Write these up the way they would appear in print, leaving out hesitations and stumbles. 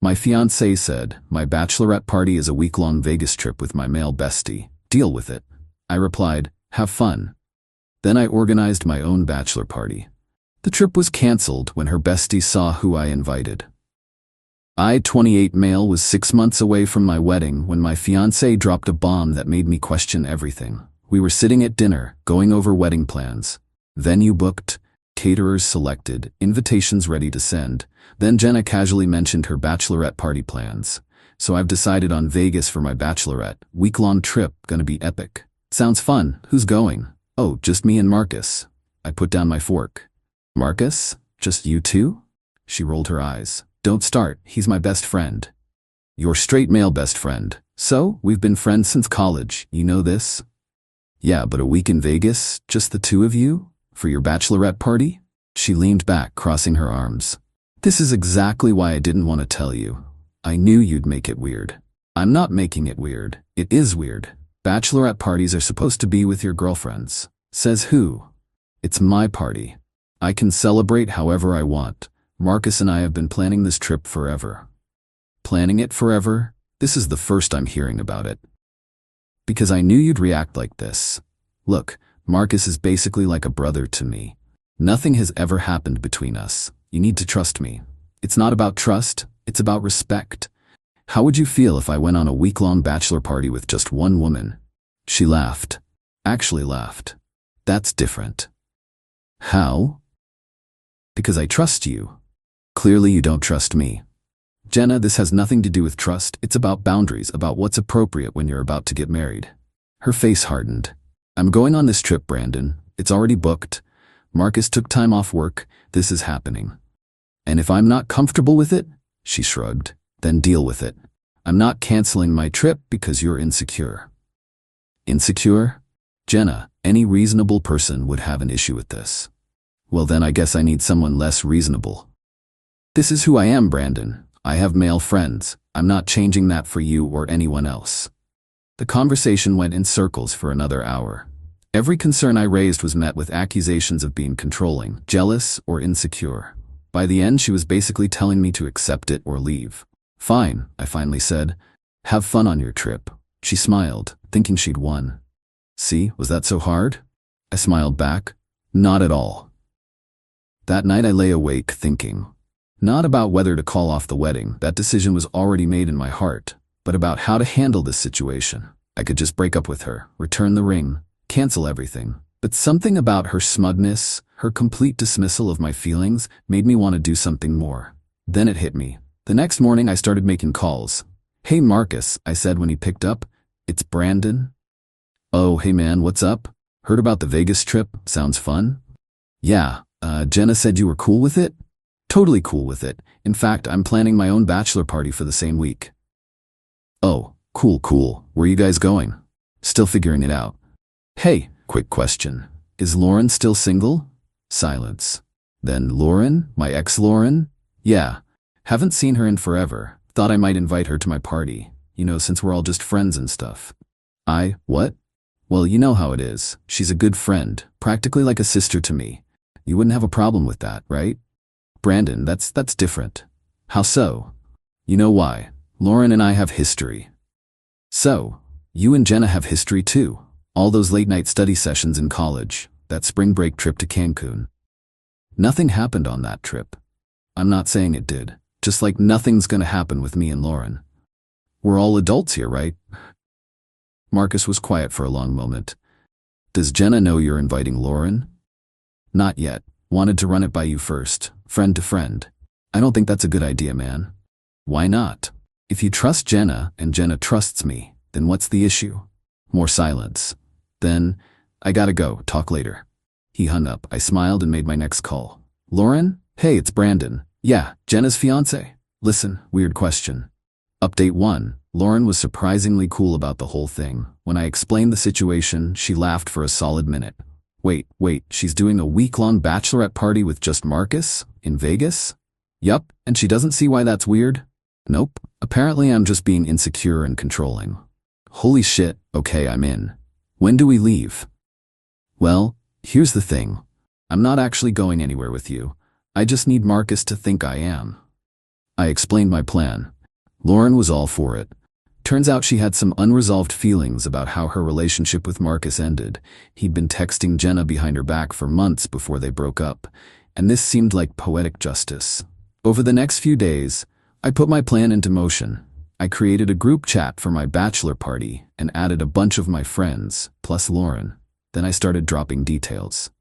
My fiancée said, my bachelorette party is a week-long Vegas trip with my male bestie. Deal with it. I replied, have fun. Then I organized my own bachelor party. The trip was canceled when her bestie saw who I invited. I, 28 male, was 6 months away from my wedding when my fiancée dropped a bomb that made me question everything. We were sitting at dinner, going over wedding plans. Venue booked, caterers selected, invitations ready to send. Then Jenna casually mentioned her bachelorette party plans. So I've decided on Vegas for my bachelorette. Week-long trip, gonna be epic. Sounds fun. Who's going? Oh, just me and Marcus. I put down my fork. Marcus? Just you two? She rolled her eyes. Don't start, he's my best friend. Your straight male best friend. So, we've been friends since college, you know this? Yeah, but a week in Vegas, just the two of you? For your bachelorette party? She leaned back, crossing her arms. This is exactly why I didn't want to tell you. I knew you'd make it weird. I'm not making it weird. It is weird. Bachelorette parties are supposed to be with your girlfriends. Says who? It's my party. I can celebrate however I want. Marcus and I have been planning this trip forever. Planning it forever? This is the first I'm hearing about it. Because I knew you'd react like this. Look, Marcus is basically like a brother to me. Nothing has ever happened between us. You need to trust me. It's not about trust, it's about respect. How would you feel if I went on a week-long bachelor party with just one woman? She laughed. Actually laughed. That's different. How? Because I trust you. Clearly you don't trust me. Jenna, this has nothing to do with trust. It's about boundaries, about what's appropriate when you're about to get married. Her face hardened. I'm going on this trip, Brandon. It's already booked. Marcus took time off work. This is happening. And if I'm not comfortable with it, she shrugged, then deal with it. I'm not canceling my trip because you're insecure. Insecure? Jenna, any reasonable person would have an issue with this. Well then I guess I need someone less reasonable. This is who I am, Brandon. I have male friends. I'm not changing that for you or anyone else. The conversation went in circles for another hour. Every concern I raised was met with accusations of being controlling, jealous, or insecure. By the end, she was basically telling me to accept it or leave. Fine, I finally said. Have fun on your trip. She smiled, thinking she'd won. See, was that so hard? I smiled back. Not at all. That night I lay awake thinking. Not about whether to call off the wedding, that decision was already made in my heart, but about how to handle this situation. I could just break up with her, return the ring, cancel everything. But something about her smugness, her complete dismissal of my feelings, made me want to do something more. Then it hit me. The next morning I started making calls. Hey Marcus, I said when he picked up. It's Brandon. Oh, hey man, what's up? Heard about the Vegas trip? Sounds fun? Yeah, Jenna said you were cool with it? Totally cool with it. In fact, I'm planning my own bachelor party for the same week. Oh, cool. Where are you guys going? Still figuring it out. Hey, quick question. Is Lauren still single? Silence. Then Lauren? My ex Lauren? Yeah. Haven't seen her in forever. Thought I might invite her to my party. You know, since we're all just friends and stuff. What? Well, you know how it is. She's a good friend, practically like a sister to me. You wouldn't have a problem with that, right? Brandon, that's different. How so? You know why. Lauren and I have history. So, you and Jenna have history too. All those late-night study sessions in college, that spring break trip to Cancun. Nothing happened on that trip. I'm not saying it did. Just like nothing's gonna happen with me and Lauren. We're all adults here, right? Marcus was quiet for a long moment. Does Jenna know you're inviting Lauren? Not yet. Wanted to run it by you first, friend to friend. I don't think that's a good idea, man. Why not? If you trust Jenna and Jenna trusts me, then what's the issue? More silence. Then, I gotta go, talk later. He hung up. I smiled and made my next call. Lauren? Hey, it's Brandon. Yeah, Jenna's fiancé. Listen, weird question. Update 1. Lauren was surprisingly cool about the whole thing. When I explained the situation, she laughed for a solid minute. Wait, she's doing a week-long bachelorette party with just Marcus? In Vegas? Yup, and she doesn't see why that's weird? Nope. Apparently I'm just being insecure and controlling. Holy shit, okay, I'm in. When do we leave? Well, here's the thing. I'm not actually going anywhere with you. I just need Marcus to think I am. I explained my plan. Lauren was all for it. Turns out she had some unresolved feelings about how her relationship with Marcus ended. He'd been texting Jenna behind her back for months before they broke up, and this seemed like poetic justice. Over the next few days, I put my plan into motion. I created a group chat for my bachelor party and added a bunch of my friends, plus Lauren. Then I started dropping details.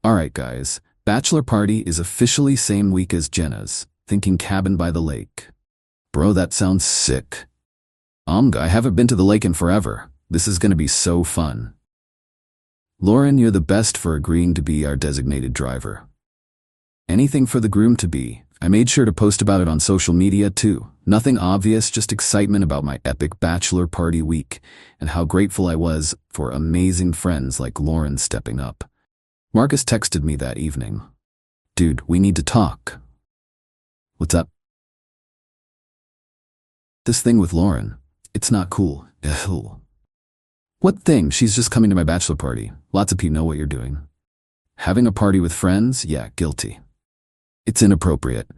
Alright guys, bachelor party is officially same week as Jenna's, thinking cabin by the lake. Bro, that sounds sick. I haven't been to the lake in forever. This is gonna be so fun. Lauren, you're the best for agreeing to be our designated driver. Anything for the groom to be. I made sure to post about it on social media too. Nothing obvious, just excitement about my epic bachelor party week and how grateful I was for amazing friends like Lauren stepping up. Marcus texted me that evening. Dude, we need to talk. What's up? This thing with Lauren. It's not cool. Ugh. What thing? She's just coming to my bachelor party. Lots of people know what you're doing. Having a party with friends? Yeah, guilty. It's inappropriate.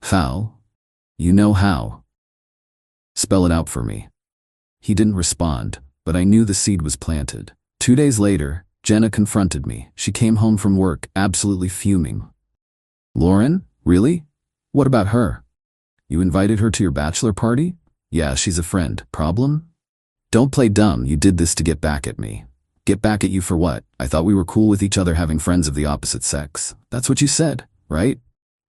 How? You know how. Spell it out for me. He didn't respond, but I knew the seed was planted. 2 days later, Jenna confronted me. She came home from work, absolutely fuming. Lauren? Really? What about her? You invited her to your bachelor party? Yeah, she's a friend. Problem? Don't play dumb. You did this to get back at me. Get back at you for what? I thought we were cool with each other having friends of the opposite sex. That's what you said, right?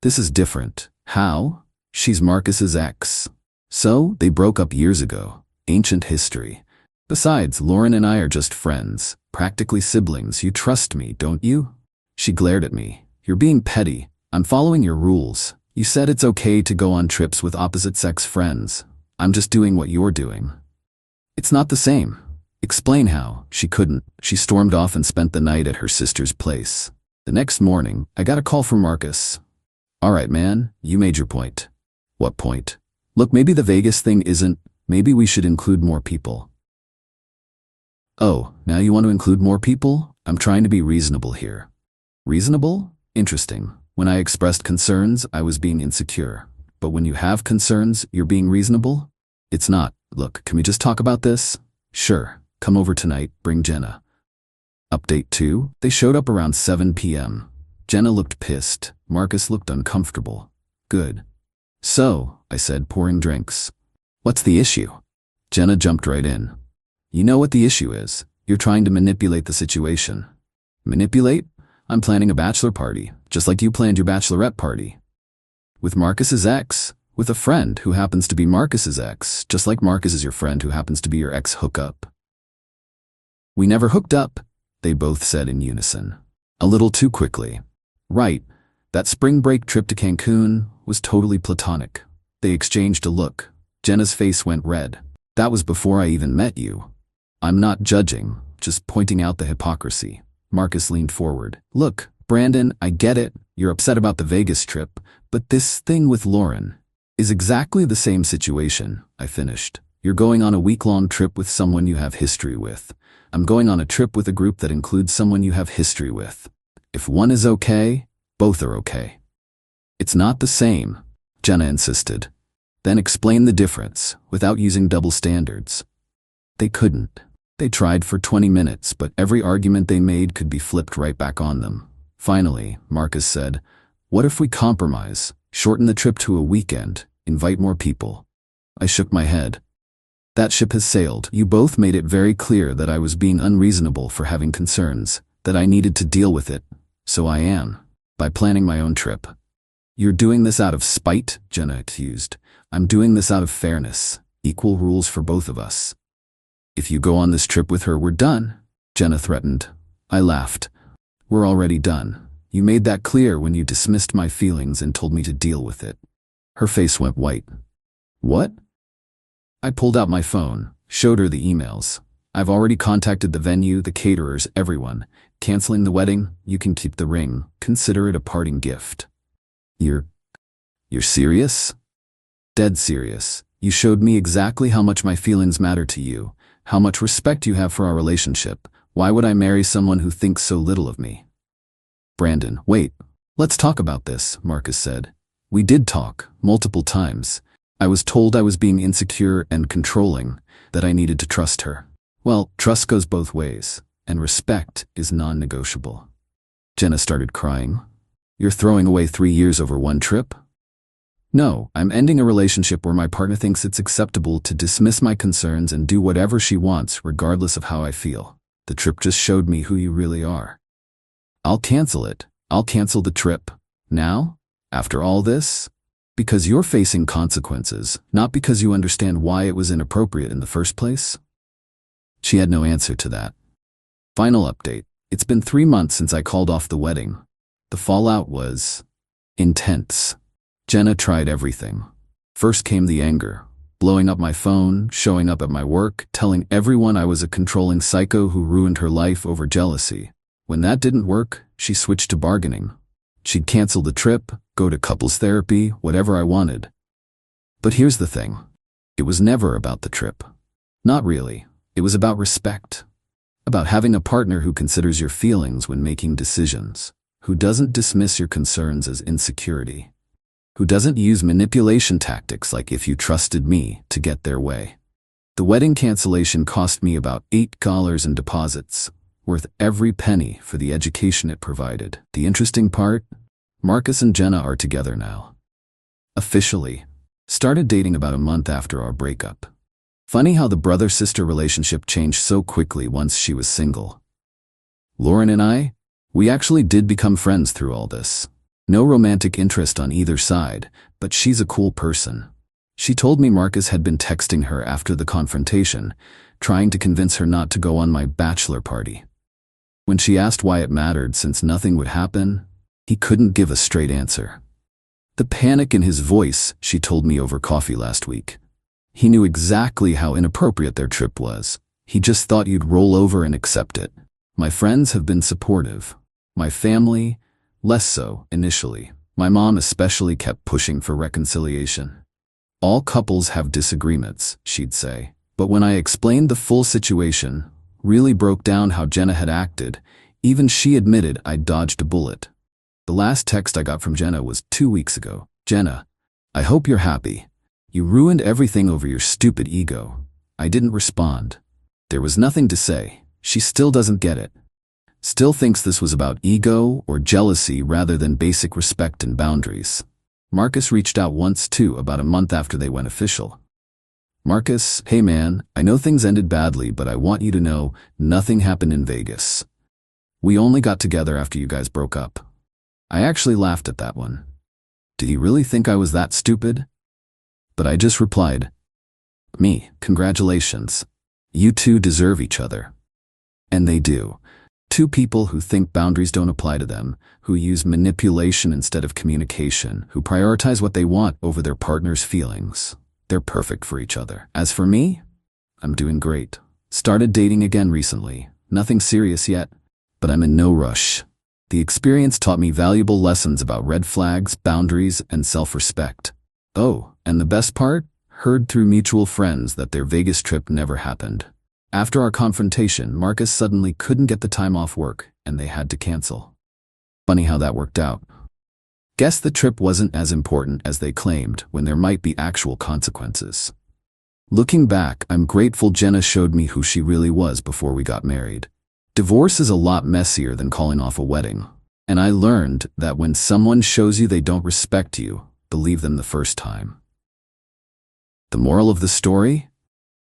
This is different. How? She's Marcus's ex. So, they broke up years ago. Ancient history. Besides, Lauren and I are just friends. Practically siblings. You trust me, don't you? She glared at me. You're being petty. I'm following your rules. You said it's okay to go on trips with opposite-sex friends. I'm just doing what you're doing. It's not the same. Explain how. She couldn't. She stormed off and spent the night at her sister's place. The next morning, I got a call from Marcus. Alright man, you made your point. What point? Look, maybe the Vegas thing isn't, maybe we should include more people. Oh, now you want to include more people? I'm trying to be reasonable here. Reasonable? Interesting. When I expressed concerns, I was being insecure. But when you have concerns, you're being reasonable? It's not. Look, can we just talk about this? Sure. Come over tonight, bring Jenna. Update 2. They showed up around 7 p.m. Jenna looked pissed. Marcus looked uncomfortable. Good. So, I said, pouring drinks. What's the issue? Jenna jumped right in. You know what the issue is. You're trying to manipulate the situation. Manipulate? I'm planning a bachelor party, just like you planned your bachelorette party. With Marcus's ex, with a friend who happens to be Marcus's ex, just like Marcus is your friend who happens to be your ex hookup. We never hooked up, they both said in unison. A little too quickly. Right, that spring break trip to Cancun was totally platonic. They exchanged a look. Jenna's face went red. That was before I even met you. I'm not judging, just pointing out the hypocrisy. Marcus leaned forward. Look, Brandon, I get it. You're upset about the Vegas trip, but this thing with Lauren is exactly the same situation, I finished. You're going on a week-long trip with someone you have history with. I'm going on a trip with a group that includes someone you have history with. If one is okay, both are okay. It's not the same, Jenna insisted. Then explain the difference, without using double standards. They couldn't. They tried for 20 minutes, but every argument they made could be flipped right back on them. Finally, Marcus said, what if we compromise, shorten the trip to a weekend, invite more people? I shook my head. That ship has sailed. You both made it very clear that I was being unreasonable for having concerns, that I needed to deal with it. So I am, by planning my own trip. You're doing this out of spite, Jenna accused. I'm doing this out of fairness, equal rules for both of us. If you go on this trip with her, we're done, Jenna threatened. I laughed. We're already done. You made that clear when you dismissed my feelings and told me to deal with it. Her face went white. What? I pulled out my phone, showed her the emails. I've already contacted the venue, the caterers, everyone. Canceling the wedding, you can keep the ring. Consider it a parting gift. You're serious? Dead serious. You showed me exactly how much my feelings matter to you, how much respect you have for our relationship. Why would I marry someone who thinks so little of me? Brandon, wait. Let's talk about this, Marcus said. We did talk, multiple times. I was told I was being insecure and controlling, that I needed to trust her. Well, trust goes both ways, and respect is non-negotiable. Jenna started crying. You're throwing away 3 years over one trip? No, I'm ending a relationship where my partner thinks it's acceptable to dismiss my concerns and do whatever she wants regardless of how I feel. The trip just showed me who you really are. I'll cancel it. I'll cancel the trip. Now? After all this? Because you're facing consequences, not because you understand why it was inappropriate in the first place? She had no answer to that. Final update. It's been 3 months since I called off the wedding. The fallout was intense. Jenna tried everything. First came the anger, blowing up my phone, showing up at my work, telling everyone I was a controlling psycho who ruined her life over jealousy. When that didn't work, she switched to bargaining. She'd cancel the trip, go to couples therapy, whatever I wanted. But here's the thing. It was never about the trip. Not really. It was about respect. About having a partner who considers your feelings when making decisions, who doesn't dismiss your concerns as insecurity, who doesn't use manipulation tactics like "if you trusted me" to get their way. The wedding cancellation cost me about $8 in deposits, worth every penny for the education it provided. The interesting part? Marcus and Jenna are together now. Officially. Started dating about a month after our breakup. Funny how the brother-sister relationship changed so quickly once she was single. Lauren and I, we actually did become friends through all this. No romantic interest on either side, but she's a cool person. She told me Marcus had been texting her after the confrontation, trying to convince her not to go on my bachelor party. When she asked why it mattered since nothing would happen, he couldn't give a straight answer. The panic in his voice, she told me over coffee last week. He knew exactly how inappropriate their trip was. He just thought you'd roll over and accept it. My friends have been supportive. My family, less so initially. My mom especially kept pushing for reconciliation. All couples have disagreements, she'd say. But when I explained the full situation, really broke down how Jenna had acted, even she admitted I'd dodged a bullet. The last text I got from Jenna was 2 weeks ago. Jenna, I hope you're happy. You ruined everything over your stupid ego. I didn't respond. There was nothing to say. She still doesn't get it. Still thinks this was about ego or jealousy rather than basic respect and boundaries. Marcus reached out once too, about a month after they went official. Marcus, hey man, I know things ended badly, but I want you to know nothing happened in Vegas. We only got together after you guys broke up. I actually laughed at that one. Did he really think I was that stupid? But I just replied, me, congratulations. You two deserve each other. And they do. Two people who think boundaries don't apply to them, who use manipulation instead of communication, who prioritize what they want over their partner's feelings. They're perfect for each other. As for me, I'm doing great. Started dating again recently. Nothing serious yet, but I'm in no rush. The experience taught me valuable lessons about red flags, boundaries, and self-respect. Oh, and the best part? Heard through mutual friends that their Vegas trip never happened. After our confrontation, Marcus suddenly couldn't get the time off work, and they had to cancel. Funny how that worked out. Guess the trip wasn't as important as they claimed, when there might be actual consequences. Looking back, I'm grateful Jenna showed me who she really was before we got married. Divorce is a lot messier than calling off a wedding. And I learned that when someone shows you they don't respect you, believe them the first time. The moral of the story?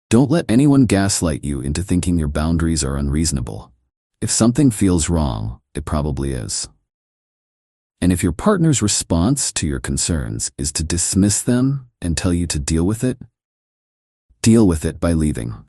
Don't let anyone gaslight you into thinking your boundaries are unreasonable. If something feels wrong, it probably is. And if your partner's response to your concerns is to dismiss them and tell you to deal with it by leaving.